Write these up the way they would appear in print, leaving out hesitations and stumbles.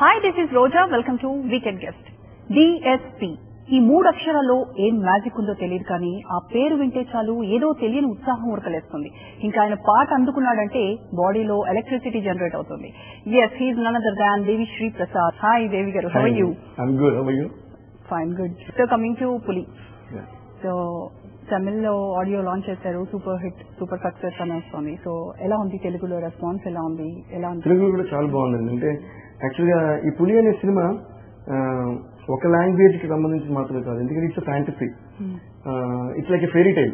Hi, this is Roja. Welcome to Weekend Guest. DSP. ఈ మూడు అక్షరాల్లో ఏం మ్యాజిక్ ఉందో తెలియదు కానీ ఆ పేరు వింటే చాలు ఏదో తెలియని ఉత్సాహం ఉరకలేస్తుంది. ఇంకా ఆయన పాట అందుకున్నాడంటే బాడీలో ఎలక్ట్రిసిటీ జనరేట్ అవుతుంది. Yes, he is none other than Devi Sri Prasad. Hi, Devi garu. How are you? I'm good. How are you? Fine, good. So coming to Puli. Yeah. So తమిళ్లో ఆడియో లాంచ్ చేశారు, super hit, super success అని వస్తుంది. So ఎలా ఉంది తెలుగులో response, ఎలా ఉంది, ఎలా ఉంది? తెలుగు కూడా చాలా బాగుందండి. అంటే యాక్చువల్గా ఈ పులి అనే సినిమా ఒక లాంగ్వేజ్ కి సంబంధించి మాత్రమే కాదు, ఎందుకంటే it's fantasy, it's like a fairy tile.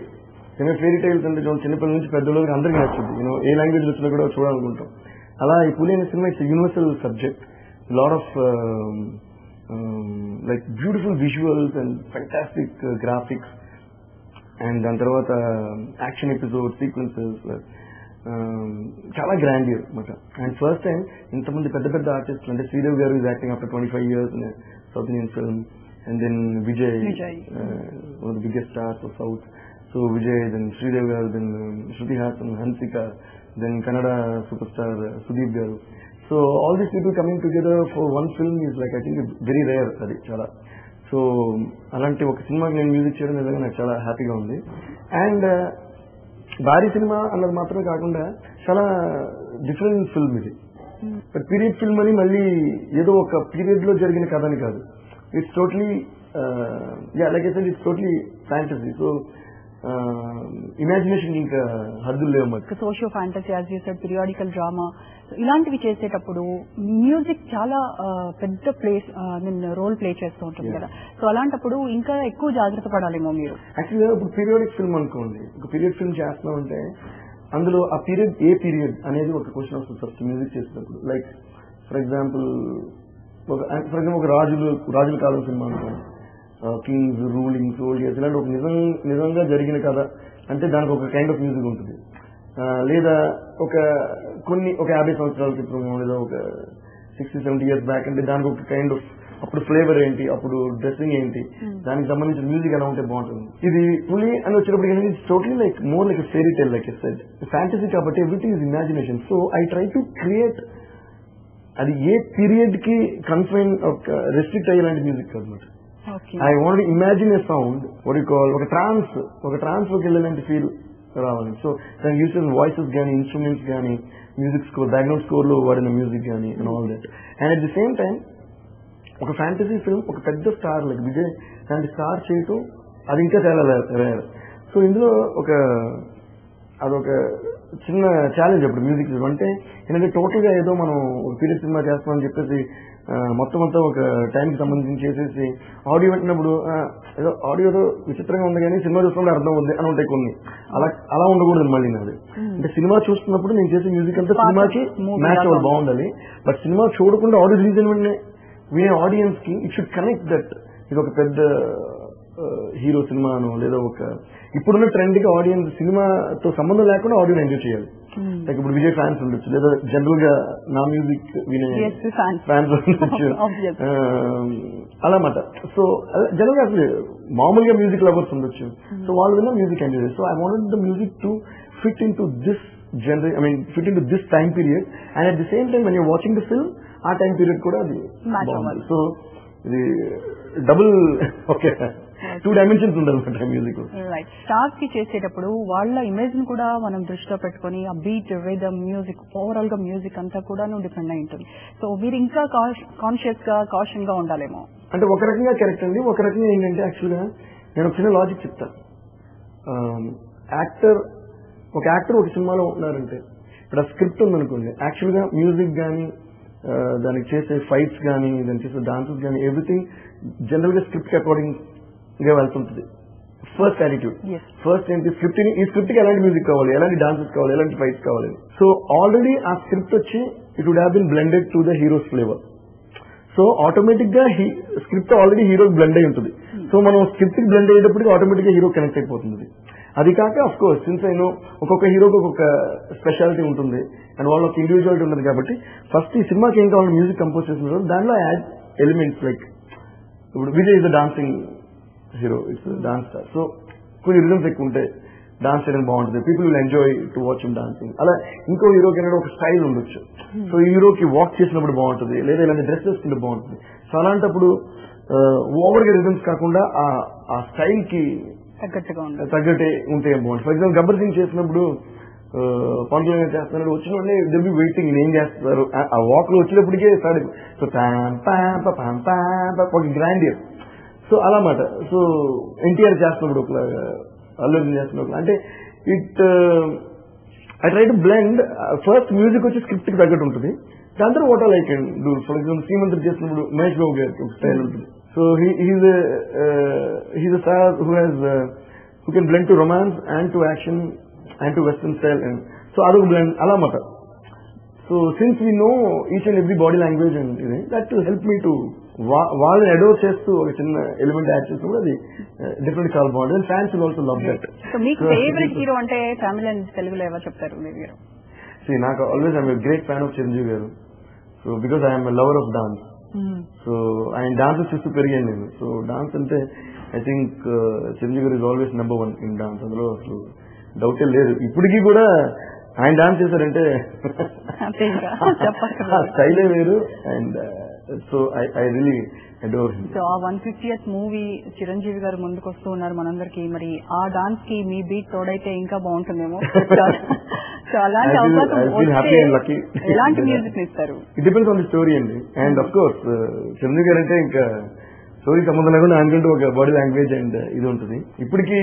Fairy tiles అంటే చిన్నపిల్లల నుంచి పెద్దోళ్ళకి అందరికీ నచ్చింది. ఏ లాంగ్వేజ్ వచ్చినా కూడా చూడాలనుకుంటాం. అలా ఈ పులి అనే cinema it's universal subject, lot of like beautiful visuals and fantastic graphics, and దాని తర్వాత యాక్షన్ ఎపిసోడ్ సీక్వెన్సెస్, చాలా గ్రాండియర్ అనమాట. అండ్ ఫస్ట్ టైం ఇంతమంది పెద్ద పెద్ద ఆర్టిస్టులు, అంటే శ్రీదేవి గారు is acting after 25 years in South Indian film, and then Vijay, one of the biggest stars of South. So Vijay, then Sridevi garu, then Shruti Hassan, Hansika, then Kannada superstar Sudeep garu. So all these people coming together for one film is like, I think, very rare. Adi chala. So అలాంటి ఒక సినిమాకి నేను music చేయడం నిజంగా నాకు చాలా హ్యాపీగా ఉంది. అండ్ భారీ సినిమా అన్నది మాత్రమే కాకుండా చాలా డిఫరెంట్ ఫిల్మ్ ఇది. బట్ పీరియడ్ ఫిల్మ్ అని మళ్ళీ ఏదో ఒక పీరియడ్ లో జరిగిన కథ అని కాదు. It's totally like I said, it's totally fantasy. So imagination ఇంకా హద్దులు లేవు మరి. Socio fantasy, as you said, periodical drama, ఇలాంటివి చేసేటప్పుడు మ్యూజిక్ చాలా పెద్ద రోల్ ప్లే చేస్తూ ఉంటుంది కదా. సో అలాంటప్పుడు ఇంకా ఎక్కువ జాగ్రత్త పడాలేమో మీరు. యాక్చువల్గా ఇప్పుడు పీరియాడిక్ ఫిల్మ్ అనుకోండి, ఒక పీరియడ్ ఫిల్మ్ చేస్తున్నాం అంటే అందులో ఆ పీరియడ్ ఏ పీరియడ్ అనేది ఒక క్వశ్చన్ వస్తుంది ఫస్ట్ మ్యూజిక్ చేసినప్పుడు. లైక్ ఫర్ ఎగ్జాంపుల్ ఒక రాజుల కాలం సినిమా అనుకోండి, కింగ్స్, రూలింగ్, సోల్జర్స్, ఇలాంటి ఒక నిజంగా జరిగిన కథ అంటే దానికి ఒక కైండ్ ఆఫ్ మ్యూజిక్ ఉంటుంది. లేదా ఒక 50 సంవత్సరాల క్రితం, లేదా ఒక 60-70 years బ్యాక్ అంటే దానికి ఒక కైండ్ ఆఫ్, అప్పుడు ఫ్లేవర్ ఏంటి, అప్పుడు డ్రెస్సింగ్ ఏంటి, దానికి సంబంధించిన మ్యూజిక్ ఎలా ఉంటే బాగుంటుంది. ఇది పులి అని వచ్చినప్పుడు it's totally like more like fairy tale, like a sad fantasy కాబట్టి everything is imagination. So I try to create, అది ఏ పీరియడ్ కి కన్ఫైన్ రెస్ట్రిక్ట్ అయ్యేలాంటి మ్యూజిక్ అనమాట. I want imagine a sound, what you call, ఒక trance లోకి వెళ్ళేలాంటి feel రావాలి. సో దానికి యూస్ చేసిన వాయిసెస్ కానీ, ఇన్స్ట్రుమెంట్స్ కానీ, మ్యూజిక్ స్కోర్, బ్యాక్గ్రౌండ్ స్కోర్ లో వాడిన మ్యూజిక్ కానీ, and all that. And at the same time ఒక ఫ్యాంటసీ ఫిల్మ్ ఒక పెద్ద స్టార్ లైక్ విజయ్ లాంటి స్టార్ చేయటం అది ఇంకా చాలా రేర్. సో ఇందులో అదొక చిన్న ఛాలెంజ్ అప్పుడు మ్యూజిక్ అంటే. ఎందుకంటే టోటల్ గా ఏదో మనం ఒక పీరియడ్ సినిమా చేస్తామని చెప్పేసి మొత్తం అంతా ఒక టైంకి సంబంధించి చేసేసి ఆడియో వింటున్నప్పుడు ఏదో ఆడియోతో విచిత్రంగా ఉంది కానీ సినిమా చూస్తున్నప్పుడు అర్థం ఉంది అని ఉంటాయి కొన్ని. అలా ఉండకూడదు మళ్ళీ నాది. అంటే సినిమా చూస్తున్నప్పుడు నేను చేసే మ్యూజిక్ అంతా సినిమాకి మ్యాచ్ అవ్వాలి, బాగుండాలి. బట్ సినిమా చూడకుండా ఆడియో రిలీజ్ అయిన వెంటనే వినే ఆడియన్స్ కి ఇట్ షుడ్ కనెక్ట్ దట్ ఇది ఒక పెద్ద హీరో సినిమాను, లేదా ఒక ఇప్పుడున్న ట్రెండ్ కి ఆడియన్స్ సినిమాతో సంబంధం లేకుండా ఆడియో ఎంజాయ్ చేయాలి. లైక్ ఇప్పుడు విజయ్ ఫ్యాన్స్ ఉండొచ్చు, లేదా జనరల్ గా నా మ్యూజిక్ వినే ఫ్యాన్స్ ఉండొచ్చు, అలా మాట. సో జనరల్ గా అసలు మామూలుగా మ్యూజిక్ లవర్స్ ఉండొచ్చు. సో వాళ్ళు విన్న మ్యూజిక్ ఎంజాయ్ చేయాలి. So I wanted the music to fit in to this fit in to this time period. And at the same time when you're watching the film ఆ time period కూడా అది బాగుంది. So ఇది double okay 2 dimensions ఉండాలి music. Stars కి చేసేటప్పుడు వాళ్ళ image ని కూడా మనం దృష్టిలో పెట్టుకుని ఆ బీట్, రిథమ్, మ్యూజిక్, ఓవరాల్ గా మ్యూజిక్ అంతా కూడా డిపెండ్ అయి ఉంటుంది. సో మీరు ఇంకా కాన్షియస్ గా, కాషన్ గా ఉండాలేమో. అంటే ఒక రకంగా కరెక్ట్ అండి. ఒక రకంగా ఏంటంటే యాక్చువల్ గా నేను ఒక చిన్న లాజిక్ చెప్తాను. ఒక యాక్టర్ ఒక సినిమాలో ఉన్నారంటే ఇప్పుడు ఆ స్క్రిప్ట్ ఉందనుకోండి, యాక్చువల్ గా మ్యూజిక్ కానీ, దానికి చేసే ఫైట్స్ కానీ, దానికి చేసే డాన్సెస్ కానీ, ఎవ్రీథింగ్ జనరల్ గా స్క్రిప్ట్ కి అకార్డింగ్ గా వెళ్తుంటుంది. ఫస్ట్ యాటిట్యూడ్, ఫస్ట్ ఏంటి, ఈ స్క్రిప్ట్ కి ఎలాంటి మ్యూజిక్ కావాలి, ఎలాంటి డాన్సెస్ కావాలి, ఎలాంటి ఫైట్స్ కావాలి. సో ఆల్రెడీ ఆ స్క్రిప్ట్ వచ్చి it would have been blended to the hero's flavour. So automatic గా స్క్రిప్ట్ ఆల్రెడీ హీరో బ్లెండ్ అయి ఉంటుంది. సో మనం స్క్రిప్ట్ కి బ్లెండ్ అయ్యేటప్పటికి ఆటోమేటిక్ గా హీరో కనెక్ట్ అయిపోతుంది. అది కాక అఫ్ కోర్స్ సిన్స్ అయినో ఒక్కొక్క హీరోకి ఒక్కొక్క స్పెషాలిటీ ఉంటుంది అండ్ వాళ్ళ ఒక ఇండివిజువాలిటీ ఉంటుంది. కాబట్టి ఫస్ట్ ఈ సినిమాకి ఏం కావాలి మ్యూజిక్ కంపోజ్ చేసిన దాంట్లో యాడ్ ఎలిమెంట్స్ లైక్ ఇప్పుడు Vijay is the dancing hero, it's dance star. So కొన్ని రిజమ్స్ ఎక్కువ ఉంటాయి, డాన్స్ చేయడం బాగుంటుంది, people will enjoy to watch him dancing. అలా ఇంకో హీరోకి అనేది ఒక స్టైల్ ఉండొచ్చు. సో ఈ హీరోకి వాక్ చేసినప్పుడు బాగుంటుంది, లేదా ఇలాంటి డ్రెస్ వేసుకుంటే బాగుంటుంది. సో అలాంటప్పుడు ఓవర్ గా రిథమ్స్ కాకుండా ఆ స్టైల్ కి తగ్గట్టే ఉంటే బాగుంటుంది. ఫర్ ఎగ్జాంపుల్ గబ్బర్ సింగ్ చేసినప్పుడు పవన్ కళ్యాణ్ చేస్తున్నారు, వచ్చిన వెంటనే దిల్ బి వెయిటింగ్ ఏం చేస్తారు, ఆ వాక్ లో వచ్చేటప్పటికే స్టార్ట్ అయిపోయి సో ఒక గ్రాండియర్. సో అలా మాట. సో ఎన్టీఆర్ చేస్తున్నప్పుడు ఒకలాగా, అల్లు అర్జున్ చేస్తున్నప్పుడు అంటే it I try to blend. First music వచ్చి స్క్రిప్ట్ కి తగ్గట్టు ఉంటుంది, దాని తర్వాత what all I can do. For example Srimanthudu చేసినప్పుడు మహేష్ బాబు గారికి ఒక స్టైల్ ఉంటుంది. So he's a star who can blend to romance and to action and to western style, and so అదొక blend అలా మాట. So since we know each and every body language and ఇది that to help me to వాళ్ళని adore చేస్తూ ఒక చిన్న element add చేసినప్పుడు అది డిఫరెంట్ చాలా బాగుంటుంది. And fans will also love that. So మీకు ఫేవరెట్ హీరో అంటే తమిళ అండ్ తెలుగులో ఎవరు చెప్తారు మీరు? నాకు always I'm great fan of Chiranjeevi garu. So because I'm lover of dance. So ఆయన డాన్సెస్ చూస్తూ పెరిగాను నేను. సో డాన్స్ అంటే I think Chiranjeevi garu is always number 1 in dance, అందులో అసలు డౌటే లేదు. ఇప్పటికీ కూడా ఆయన డాన్స్ చేశారంటే స్టైలే వేరు. And so I really adore him. So ఆ 150th మూవీ చిరంజీవి గారు ముందుకు వస్తూ ఉన్నారు మనందరికి. మరి ఆ డాన్స్ కి మీ బీట్ తోడైతే ఇంకా బాగుంటుందేమో. సో అలాంటి అవకాశం ఎలాంటి మ్యూజిక్ ఇస్తారు? It depends on the story అండి. అండ్ అఫ్ కోర్స్ చిరంజీవి గారు అంటే ఇంకా స్టోరీ సంబంధం లేకుండా ఆయనకంటూ ఒక బాడీ లాంగ్వేజ్ అండ్ ఇది ఉంటుంది. ఇప్పటికీ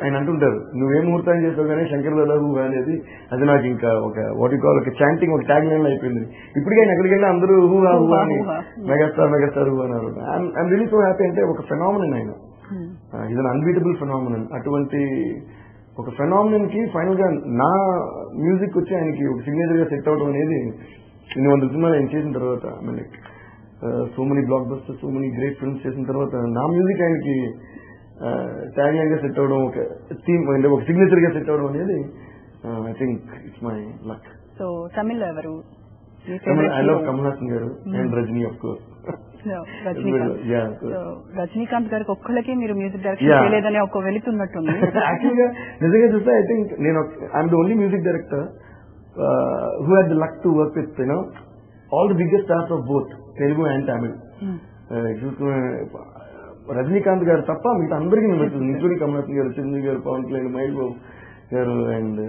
ఆయన అంటుంటారు, నువ్వేం ముహూర్తం చేస్తావు కానీ శంకర్ దాదాపు అనేది అది నాకు ఇంకా ఒక వాట్ యు కాల్ ఒక చాంటింగ్, ఒక ట్యాగ్ లైన్ అయిపోయింది. ఇప్పటికీ ఆయన ఎక్కడికి వెళ్ళినా అందరూ హూ అని మెగాస్టార్ మెగాస్టార్ హూ అన్నారు. I'm really so happy. అంటే ఒక ఫెనామినన్ ఆయన, ఇది అన్ అన్బీటబుల్ ఫెనామినన్. అటువంటి ఒక ఫెనామినన్ కి ఫైనల్ గా నా మ్యూజిక్ వచ్చి ఆయనకి ఒక సిగ్నేచర్ గా సెట్ అవడం అనేది ఇన్ని 100 సినిమాలు ఆయన చేసిన తర్వాత, so many black busters, so many great films చేసిన తర్వాత నా మ్యూజిక్ ఆయనకి ట్యాగ్ లైన్ గా సెట్ అవడం, ఒక థీమ్ అంటే ఒక సిగ్నేచర్ గా సెట్ అవడం అనేది I think it's my luck. So Tamil ఎవరు? ఐ లవ్ కమల్ హాసన్ గారు and Rajini of course. Rajinikanth గారికి ఒక్కళ్ళకి మీరు మ్యూజిక్ డైరెక్షన్ చేయలేదని ఒక వెళుతున్నట్టుంది. యాక్చువల్ గా నిజంగా చూస్తే ఐ థింక్ నేను I'm the only music director who had the luck to work with all the biggest stars of both Telugu and Tamil. Rajinikanth గారు తప్ప మిగతా అందరికీ నేను పెడుతుంది, ఇంక్లూడింగ్ కమల్ హాసన్ గారు, చిరంజీవి గారు, పవన్ కళ్యాణ్, మహేష్ బాబు గారు and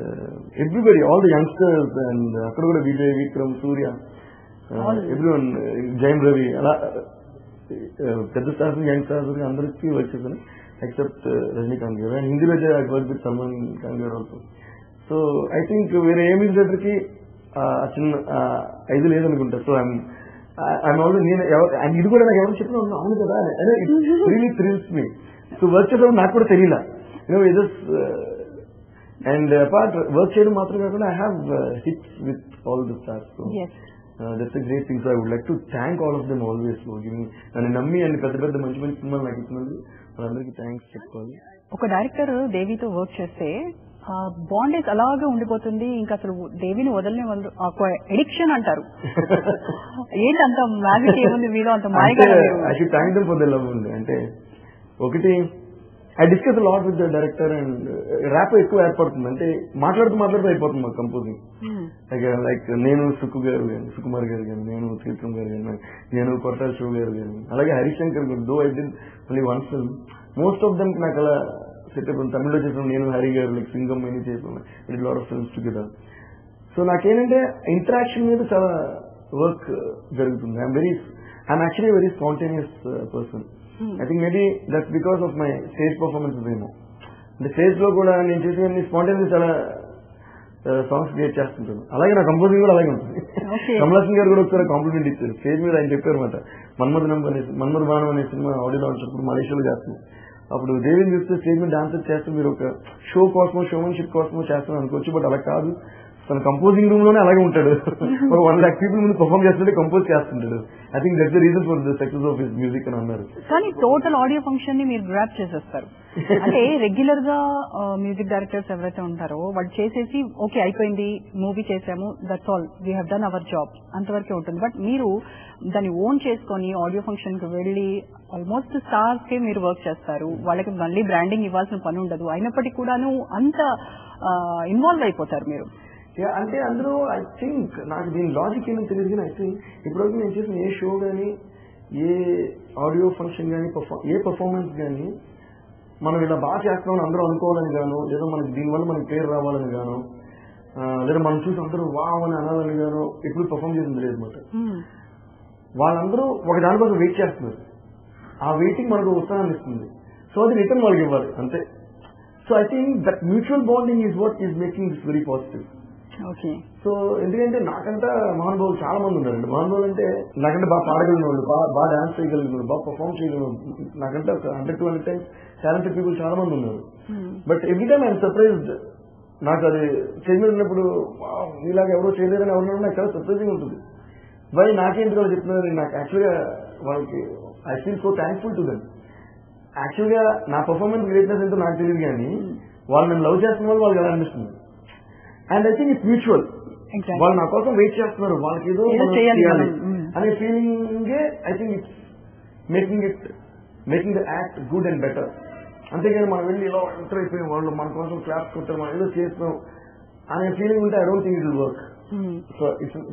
everybody, all the youngsters. And అక్కడ కూడా విజయ్, విక్రమ్, సూర్య, ఎవ్రీవన్, జైన్ రవి, అలా పెద్ద స్టార్స్ యంగ్ స్టార్స్ అందరికీ వర్క్ చేశాను ఎక్సెప్ట్ రజనీకాంత్ గారు. అండ్ హిందీలో వర్క్ విత్ సల్మాన్ ఖాన్ గారు ఆల్సో. సో ఐ థింక్ వేరే ఏ మ్యూజిక్ డైరెక్టర్ కి చిన్న ఇది లేదనుకుంటా. సో ఐఎమ్ ఆల్వేస్ నేను ఇది కూడా నాకు ఎవరు చెప్పిన అవును కదా అదే it really thrills me. So work చేసేప్పుడు నాకు కూడా తెలియలా అండ్ అపార్ట్ వర్క్ చేయడం మాత్రం కాకుండా I have hits with all the stars. So that's a great thing. So I would like to thank all of them always for giving, నన్ను నమ్మి and పెద్ద పెద్ద మంచి మంచి సినిమాలు నాకు ఇచ్చినందుకు వాళ్ళందరికీ థ్యాంక్స్ చెప్పుకోవాలి. ఒక డైరెక్టర్ దేవితో వర్క్ చేస్తే బాండేజ్ అలాగే ఉండిపోతుంది, ఇంకా అసలు దేవిని వదలని వాళ్ళు ఎడిక్షన్ అంటారు. ఏంటి అంత మ్యాజిక్ ఏముంది మీలో, అంత మాయగా? I should thank them for the love ఉంది. అంటే ఒకటి I discuss lot with the director and ర్యాప్ ఎక్కువ ఏర్పడుతుంది. అంటే మాట్లాడుతూ అయిపోతుంది మాకు కంపోజింగ్. లైక్ నేను సుకుమార్ గారు కానీ, నేను త్రివిక్రమ్ గారు కానీ, నేను కొరటాల శివ గారు కానీ, అలాగే హరిశంకర్ గారు. Though I did only one film, most of them నాకు అలా సెటప్ తమిళ్లో చేసాం. నేను హరి గారు లైక్ సింగం అని చేసాను, it lot of films together. So నాకేంటంటే ఇంటరాక్షన్ మీద చాలా వర్క్ జరుగుతుంది. I'm actually very spontaneous person. I think maybe that's because of my stage performances ఏమో. అంటే స్టేజ్ లో కూడా నేను చేసేవన్నీ స్పాంటేనియస్ చాలా సాంగ్స్ క్రియేట్ చేస్తుంటాను. అలాగే నా కంపోజింగ్ కూడా అలాగే ఉంటుంది. కమల్ హాసన్ గారు కూడా ఒకసారి కాంప్లిమెంట్ ఇచ్చారు స్టేజ్ మీద. ఆయన చెప్పారు అనమాట, మన్మథ బాణం అనే సినిమా ఆడియో లాంచ్ అప్పుడు మలేషియాలో చేస్తున్నాం. అప్పుడు దేవిని చూస్తే స్టేజ్ మీద డాన్సర్ చేస్తే మీరు ఒక షో కోసమో షోమన్షిప్ కోసమో చేస్తాను అనుకోవచ్చు, బట్ అలా కాదు, తన కంపోజింగ్ రూమ్ లోనే అలాగే ఉంటాడు. ఒక 1 lakh పీపుల్ ముందు పర్ఫార్మ్ చేస్తుంటే కంపోజ్ చేస్తుంటాడు. I think that's the reason for the success of his music అని అన్నారు. కానీ టోటల్ ఆడియో ఫంక్షన్ ని మీరు గ్రాప్ చేసేస్తారు. అంటే రెగ్యులర్ గా మ్యూజిక్ డైరెక్టర్స్ ఎవరైతే ఉంటారో వాళ్ళు చేసేసి ఓకే అయిపోయింది, మూవీ చేసాము, that's all, we have done our job, అంతవరకే ఉంటుంది. బట్ మీరు దాన్ని ఓన్ చేసుకొని ఆడియో ఫంక్షన్ కి వెళ్లి ఆల్మోస్ట్ స్టార్స్ కే మీరు వర్క్ చేస్తారు. వాళ్ళకి మళ్ళీ బ్రాండింగ్ ఇవ్వాల్సిన పని ఉండదు. అయినప్పటికీ కూడాను అంత ఇన్వాల్వ్ అయిపోతారు మీరు. అంటే అందులో ఐ థింక్ నాకు దీని లాజిక్ ఏమో తెలియదు, కానీ ఐ థింక్ ఇప్పటివరకు నేను చేసిన ఏ షో కానీ, ఏ ఆడియో ఫంక్షన్ కానీ, ఏ పర్ఫార్మెన్స్ కానీ మనం ఇలా బాగా చేస్తామని అందరూ అనుకోవాలని గాను, లేదా మనకి దీనివల్ల మనకి పేరు రావాలని గాను, లేదా మనం చూసి అందరూ వావ్ అని అనాలని గాను ఎప్పుడు పర్ఫార్మ్ చేసింది లేదు అనమాట. వాళ్ళందరూ ఒక దానికోసం వెయిట్ చేస్తున్నారు. ఆ వెయిటింగ్ మనకు ఉత్సాహాన్ని ఇస్తుంది. సో అది రిటర్న్ వాళ్ళకి ఇవ్వాలి అంతే. So I think that mutual bonding is what is making this very positive. So ఎందుకంటే నాకంటే మహానుభావులు చాలా మంది ఉన్నారండి. మహానుభావులు అంటే నాకంటే బాగా పాడగలిగిన వాళ్ళు, బాగా డాన్స్ చేయగలిగిన వాళ్ళు, బాగా పర్ఫార్మ్ చేయగలిగిన వాళ్ళు, నాకంటే 100-200 times టాలెంటెడ్ పీపుల్ చాలా మంది ఉన్నారు. But every time I'm surprised. నాకు అది చేయగలిగినప్పుడు ఇలాగ ఎవరో చేయలేదని ఎవరు నాకు చాలా సర్ప్రైజింగ్ ఉంటుంది. వై నాకేంటి వాళ్ళు చెప్తున్నారు, నాకు యాక్చువల్గా వాళ్ళకి I feel so thankful to them. యాక్చువల్గా నా పర్ఫార్మెన్స్ గ్రేట్నెస్ ఎంతో నాకు తెలియదు, కానీ వాళ్ళు నన్ను లవ్ చేస్తున్న వాళ్ళు వాళ్ళకి ఎలా అనిపిస్తుంది. And I think it's mutual. వాళ్ళు నా కోసం వెయిట్ చేస్తున్నారు, వాళ్ళకి ఏదో చేయాలి అనే ఫీలింగే I think it's making the act good and better. అంతేగాని మనం వెళ్ళి ఇలా ఎంటర్ అయిపోయి వాళ్ళు మన కోసం క్లాప్స్ కొట్టారు, మనం ఏదో చేస్తున్నాం అనే ఫీలింగ్ ఉంటే I don't think it will work.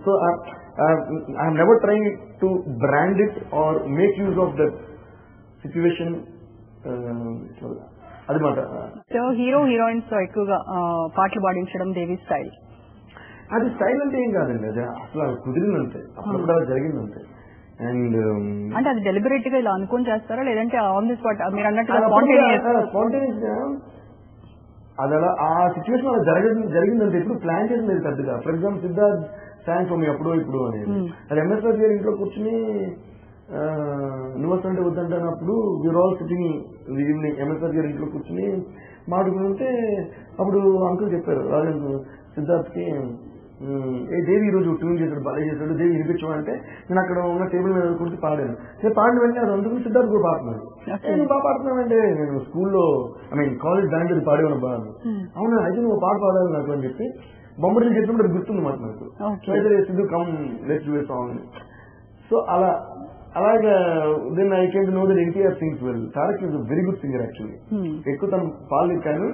So I never trying to brand it or make use of that situation. అది మాట. సో హీరో హీరోయిన్స్ తో ఎక్కువగా పాటలు పాడించడం దేవి స్టైల్. అది స్టైల్ అంటే ఏం కాదండి, అది అసలు అది కుదిరిందంతే, అప్పుడు అలా జరిగిందంతే. అండ్ అంటే అది డెలిబరేట్ గా ఇలా అనుకుని చేస్తారా, లేదంటే ఆన్ ది స్పాట్ మీరు అన్నట్టుగా స్పాంటేనియస్ గా అది అలా ఆ సిచ్యువేషన్ అలా జరిగిందంటే ఎప్పుడు ప్లాన్ చేసింది పెద్దగా. For example Siddharth song for me అప్పుడు ఇప్పుడు అనేది, అది ఎంఎస్ఆర్ గారి ఇంట్లో కూర్చుని నువ్వు వస్తుంటే వద్దంటున్నప్పుడు we are all sitting evening MSR గారి ఇంట్లో కూర్చుని మాట్లాడుకుంటే అప్పుడు అంకుల్ చెప్పారు రాజు సిద్ధార్థ్ కి, ఏ దేవి ఈ రోజు ట్యూన్ చేశాడు, బాగా చేశాడు, దేవి వినిపించమంటే నేను అక్కడ ఉన్న టేబుల్ మీద కూర్చొని పాడాను. నేను పాడిన వెంటనే అది అందుకు సిద్ధార్థ్ కూడా పాడుతున్నాడు. నేను బాగా పాడుతున్నానంటే నేను స్కూల్లో ఐ మీన్ కాలేజ్ బ్యాండ్ పాడేవాను బాగా. అవునా అయితే నువ్వు పాట పాడాలి నాకు అని చెప్పి బొమ్మడిని చెప్పినప్పుడు గుర్తుంది మాట నాకు. అయితే Siddhu come let's do a song. So అలాగా then I came to know that NTR sings well. Tarak is very good singer actually. ఎక్కువ తను పాడలేదు, కానీ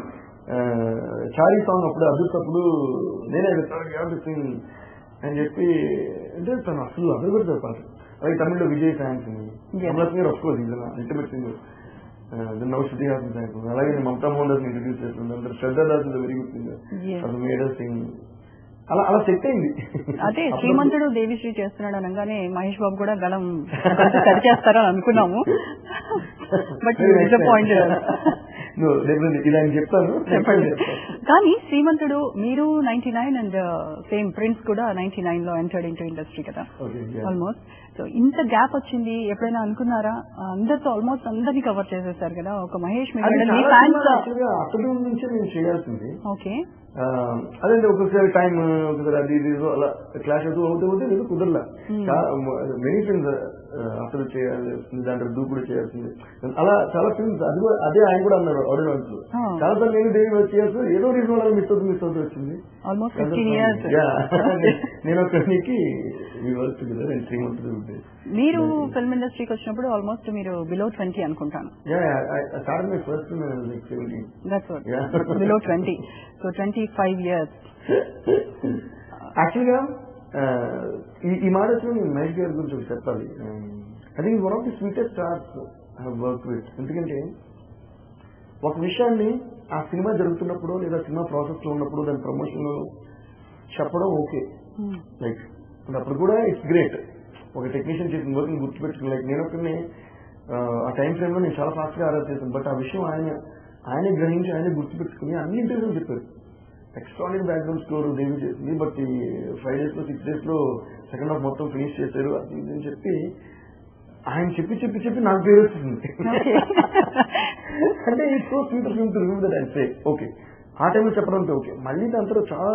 చారీ సాంగ్ అప్పుడు అదృష్టప్పుడు నేనే సింగ్ అని చెప్పి అంటే తను అసలు అందరూ కూడా పాట. అలాగే తమిళ్లో Vijay fans singer of course is ultimate singer. Now Shruti Haasan fans. అలాగే మమతా మోహన్ దాస్ ఇంట్రడ్యూస్ చేస్తుంది. అందరూ Shraddha Das is very good singer. అది మేడర్ సింగ్ అలా సెట్ అయింది. అదే శ్రీమంతుడు దేవిశ్రీ చేస్తున్నాడు అనగానే మహేష్ బాబు కూడా గలం సరి చేస్తారని అనుకున్నాము. But disappointed. ఇలా చెప్తాను. కానీ శ్రీమంతుడు మీరు 99 అండ్ సేమ్ ప్రిన్స్ కూడా 99 లో ఎంటర్డ్ ఇంటూ ఇండస్ట్రీ కదా ఆల్మోస్ట్. సో ఇంత గ్యాప్ వచ్చింది ఎప్పుడైనా అనుకున్నారా? అందరితో ఆల్మోస్ట్ అందరినీ కవర్ చేసేసారు కదా, ఒక మహేష్ అక్కడ నుంచే నేను చేయాల్సింది. ఓకే అదండి ఒక్కొక్కసారి టైం ఒకసారి అది అలా క్లాష్ అవుతూ నేను కుదరలా. మెనీ ఫిల్మ్స్ అసలు చేయాల్సింది, దాంట్లో దూకుడు చేయాల్సింది, అలా చాలా ఫిల్మ్స్. అదే ఆయన కూడా అన్నారు ఆడియన్స్ చాలా సార్లు నేను దేవి వచ్చేయాల్సి ఏదో రీజన్ వల్ల మిస్ అవుతూ వచ్చింది. నేను ఒకరికి మీరు ఫిల్మ్ ఇండస్ట్రీకి వచ్చినప్పుడు ఆల్మోస్ట్ మీరు బిలో 20 అనుకుంటాను. బిలో 20. So 25 years. యాక్చువల్గా ఈ మాట వచ్చి నేను మహేష్ గారి గురించి ఒకటి చెప్పాలి. I think one of the sweetest stars I have work with. ఎందుకంటే ఒక విషయాన్ని ఆ సినిమా జరుగుతున్నప్పుడు లేదా సినిమా ప్రాసెస్ లో ఉన్నప్పుడు దాని ప్రమోషన్ లో చెప్పడం ఓకే, లైక్ అప్పుడు కూడా ఇట్స్ గ్రేట్. ఒక టెక్నీషియన్ చేసిన వర్క్ గుర్తుపెట్టుకుని లైక్ నేను ఒకరిని ఆ టైం ఫ్రేమ్ లో నేను చాలా ఫాస్ట్ గా ఆర్డర్ చేశాను. బట్ ఆ విషయం ఆయనే గ్రహించి ఆయనే గుర్తుపెట్టుకుని అన్ని ఇంటర్వ్యూలు చెప్పారు. ఎక్స్ట్రాడినరీ బ్యాక్గ్రౌండ్ స్కోర్ దేవి చేసింది, బట్ ఈ 5 days లో 6 days లో సెకండ్ హాఫ్ మొత్తం ఫినిష్ చేశారు అది అని చెప్పి ఆయన చెప్పి నాకు పేరు వచ్చింది. అంటే it's so sweet of him to review that and say okay ఆ టైంలో చెప్పడం ఓకే. మళ్ళీ దాంతో చాలా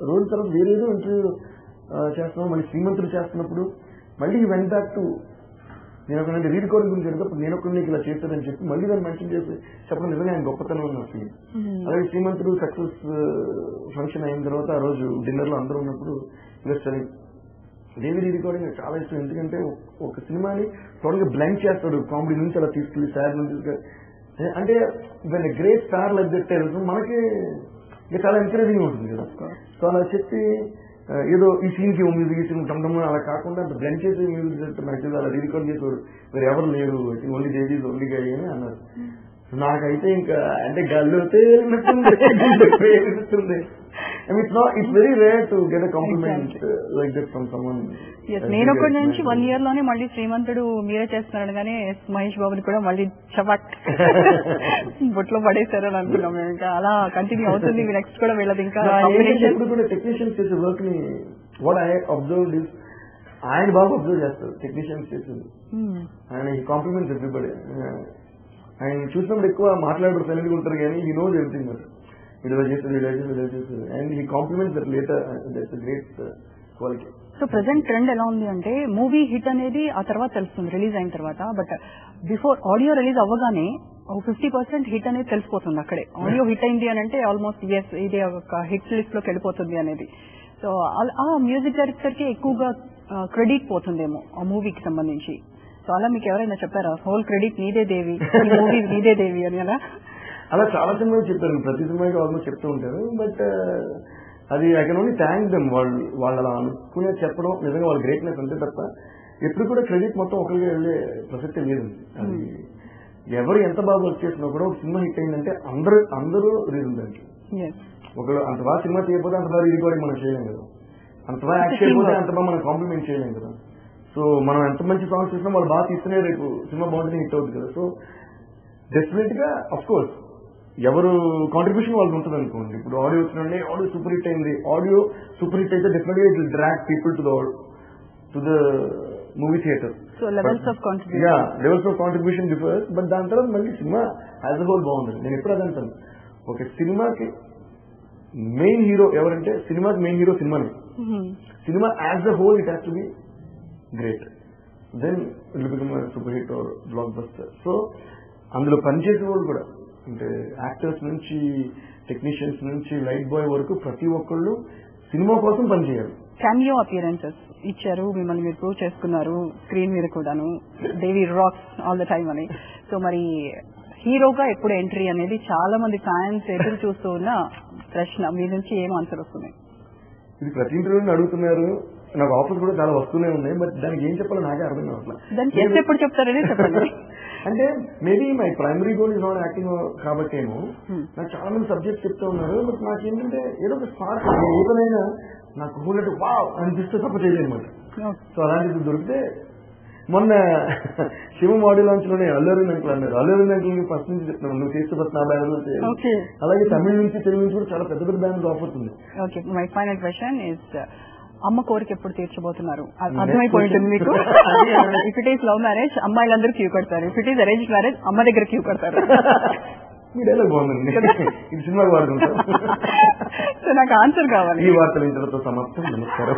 రోజు తర్వాత వేరేదో ఇంటర్వ్యూ చేస్తున్నాం, మళ్ళీ శ్రీమంతులు చేస్తున్నప్పుడు మళ్ళీ వెంట బ్యాక్ టు నేను ఒక రీ రికార్డింగ్ గురించి అడిగినప్పుడు నేను ఒక నీకు ఇలా చేస్తానని చెప్పి మళ్ళీ దాన్ని మెన్షన్ చేసి చెప్పడం నిజంగా ఆయన గొప్పతనం ఉన్న ఫీల్. అలాగే శ్రీమంతుడు సక్సెస్ ఫంక్షన్ అయిన తర్వాత ఆ రోజు డిన్నర్ లో అందరూ ఉన్నప్పుడు సరే డేవిడ్ రీ రికార్డింగ్ చాలా ఇష్టం. ఎందుకంటే ఒక సినిమాని టోటల్ గా బ్లెండ్ చేస్తాడు, కామెడీ నుంచి అలా తీసుకెళ్ళి సాడ్ నుంచి. అంటే when great star like that మనకి ఇంకా చాలా ఎంకరేజింగ్ ఉంటుంది కదా. సో అలా చెప్పి ఏదో ఈ సీన్ కి మ్యూజిక్ ఈ సీన్ టమ్ అలా కాకుండా బ్లెండ్ చేసే మ్యూజిక్ నాకు అలా రీ రికార్డ్ చేసేవాడు. మీరు ఎవరు లేరు, ఓన్లీ డేవిడ్ ఓన్లీ గై అని అన్నారు. నాకైతే ఇంకా అంటే గల్లు పేరుస్తుంది. It's very rare to get a compliment like that from someone. నేను ఒకటి నుంచి 1 year లోనే మళ్ళీ శ్రీమంతుడు మీరే చేస్తున్నాడు కానీ మహేష్ బాబుని కూడా మళ్ళీ చపాట్ బొట్లో పడేశారు అని అనుకున్నాం మేము. ఇంకా అలా కంటిన్యూ అవుతుంది నెక్స్ట్ కూడా వెళ్ళదు. ఇంకా ఇప్పుడు కూడా టెక్నీషియన్స్ చేసే వర్క్ ని వాట్ ఐ అబ్జర్వ్ ఇస్ ఆయన బాగా అబ్జర్వ్ చేస్తారు టెక్నీషియన్స్ చేసింది. ఆయన ఈ కాంప్లిమెంట్స్ ఎవ్రీబడి. ఆయన చూసినప్పుడు ఎక్కువ మాట్లాడరు, సైలెంట్ గా ఉంటారు కానీ ఈ నోస్ ఎవ్రీథింగ్ ఇలా చేస్తారు అండ్ ఈ compliments that later that's a great quality. So present trend ఎలా ఉంది అంటే మూవీ హిట్ అనేది ఆ తర్వాత తెలుస్తుంది రిలీజ్ అయిన తర్వాత. బట్ బిఫోర్ ఆడియో రిలీజ్ అవ్వగానే 50% హిట్ అనేది తెలిసిపోతుంది అక్కడే. ఆడియో హిట్ అయింది అని అంటే ఆల్మోస్ట్ ఎస్ ఇది ఒక హిట్ లిస్ట్ లోకి వెళ్ళిపోతుంది అనేది. సో ఆ మ్యూజిక్ డైరెక్టర్ కి ఎక్కువగా క్రెడిట్ పోతుందేమో ఆ మూవీకి సంబంధించి. సో అలా మీకు ఎవరైనా చెప్పారా హోల్ క్రెడిట్ నీదే దేవి, మూవీ నీదే దేవి అని? అలా చాలా సినిమాలు చెప్పారు, ప్రతి సినిమాకి ఆల్మోస్ట్ చెప్తూ ఉంటారు. బట్ అది I can only thank them. వాళ్ళు అలా అనుకునే చెప్పడం నిజంగా వాళ్ళ గ్రేట్నెస్ అంతే తప్ప ఎప్పుడు కూడా క్రెడిట్ మొత్తం ఒకరికి వెళ్ళే ప్రసక్తి లేదు. అది ఎవరు ఎంత బాగా వర్క్ చేసినా కూడా ఒక సినిమా హిట్ అయిందంటే అందరూ రీజన్ దానికి. ఒకరు అంత బాగా సినిమా చేయకపోతే అంత బాగా రికార్డింగ్ మనం చేయలేం కదా, అంత బాగా యాక్ట్ చేయకపోతే అంత బాగా మనం కాంప్లిమెంట్ చేయలేం కదా. సో మనం ఎంత మంచి సాంగ్స్ చేసినా వాళ్ళు బాగా తీస్తేనే రేపు సినిమా బాగుంటుంది, హిట్ అవుతుంది కదా. సో డెఫినెట్ గా అఫ్ కోర్స్ ఎవరు కాంట్రిబ్యూషన్ వాళ్ళకి ఉంటుంది అనుకోండి. ఇప్పుడు ఆడియో వచ్చినండి, ఆడియో సూపర్ హిట్ అయింది, ఆడియో సూపర్ హిట్ అయితే డెఫినెట్గా it will drag people to the movie theatre. Levels of contribution differs. But దాని తర్వాత మళ్ళీ సినిమా యాజ్ అ హోల్ బాగుంటుంది. నేను ఎప్పుడు అదంటాను, ఒక సినిమాకి మెయిన్ హీరో ఎవరంటే సినిమాకి మెయిన్ హీరో సినిమాని. Cinema as a whole it has to be great, then it will become super hit or blockbuster. So అందులో పనిచేసే వాళ్ళు కూడా అంటే యాక్టర్స్ నుంచి టెక్నీషియన్స్ నుంచి లైట్ బాయ్ వరకు ప్రతి ఒక్కళ్ళు సినిమా కోసం పనిచేయాలి. క్యామియో అపియరెన్సెస్ ఇచ్చారు, మిమ్మల్ని మీరు ప్రూవ్ చేసుకున్నారు స్క్రీన్ మీద కూడాను, దేవి రాక్స్ ఆల్ ద టైమ్ అని. సో మరి హీరోగా ఎప్పుడు ఎంట్రీ అనేది చాలా మంది ఫ్యాన్స్ ఎదురు చూస్తూ ఉన్న ప్రశ్న. మీ నుంచి ఏం ఆన్సర్ వస్తుంది? ఇది ప్రతి ఇంటర్వ్యూని అడుగుతున్నారు, నాకు ఆఫర్స్ కూడా చాలా వస్తూనే ఉన్నాయి. బట్ దానికి ఏం చెప్పాలో నాకే అర్థం కావట్లేదు. దానికి ఎప్పుడు చెప్తారనే చెప్పండి. అంటే maybe my primary goal is not acting కాబట్టేమో నాకు చాలా మంది సబ్జెక్ట్స్ చెప్తూ ఉన్నారు. బట్ నాకేంటంటే ఏదో ఒక స్పార్క్ ఏదైనా నాకు హోల్ వావ్ అనిపిస్తే తప్ప చేయలేనమాట. సో అలాంటిది దొరికితే మొన్న శివం ఆడియో లాంచ్ లోనే అల్లూరి అంకుల్ అన్నారు. అల్లూరి అంకుల్ ఫస్ట్ నుంచి చెప్తున్నాను, నువ్వు చేస్తే ఫస్ట్ నా బ్యానర్ లో చేయాలి. అలాగే తమిళ నుంచి తెలుగు నుంచి కూడా చాలా పెద్ద పెద్ద బ్యానర్స్ ఆఫర్స్ ఉంది. Okay, my final question is అమ్మ కోరిక ఎప్పుడు తీర్చబోతున్నారు? అర్థమైపోయి ఉంటుంది మీకు. If it is love marriage అమ్మాయిలందరూ క్యూ కడతారు, if it is arrange marriage అమ్మ దగ్గర క్యూ కడతారు. మీ డైలాగ్ బాగుందండి, ఇది సినిమాకి వాడుకుంటాం. సో నాకు ఆన్సర్ కావాలి. ఈ వార్తలు ఇంతటితో సమాప్తం. నమస్కారం.